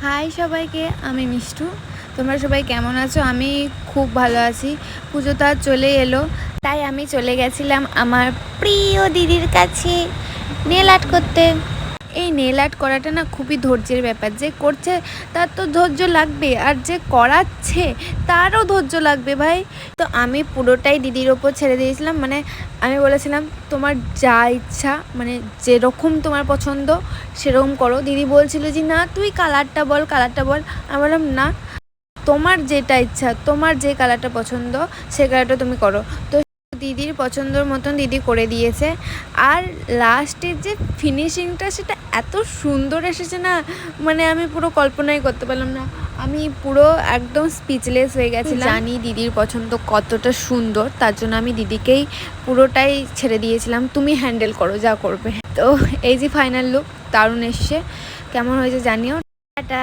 High সবাইকে, আমি মিষ্টু। তোমরা সবাই কেমন আছো? আমি খুব ভালো আছি। পুজো তো আর চলে এলো, তাই আমি চলে গেছিলাম আমার প্রিয় দিদির কাছে নেল আর্ট করতে। এই নেল আর্ট করাটা না খুবই ধৈর্যের ব্যাপার। যে করছে তার তো ধৈর্য লাগবে, আর যে করাচ্ছে তারও ধৈর্য লাগবে ভাই। তো আমি পুরোটাই দিদির ওপর ছেড়ে দিয়েছিলাম। মানে আমি বলেছিলাম তোমার যা ইচ্ছা, মানে যেরকম তোমার পছন্দ সেরকম করো। দিদি বলছিল যে না তুই কালারটা বল, কালারটা বল। আমি বললাম না, তোমার যেটা ইচ্ছা, তোমার যে কালারটা পছন্দ সে কালারটা তুমি করো। তো দিদির পছন্দর মতন দিদি করে দিয়েছে। আর লাস্টের যে ফিনিশিংটা সেটা এত সুন্দর এসেছে না, মানে আমি পুরো কল্পনাই করতে পারলাম না। আমি পুরো একদম স্পিচলেস হয়ে গেছিলাম। জানি দিদির পছন্দ কতটা সুন্দর, তার জন্য আমি দিদিকেই পুরোটাই ছেড়ে দিয়েছিলাম, তুমি হ্যান্ডেল করো যা করবে। তো এই যে ফাইনাল লুক দারুণ এসছে, কেমন হয়েছে জানিও। টাটা।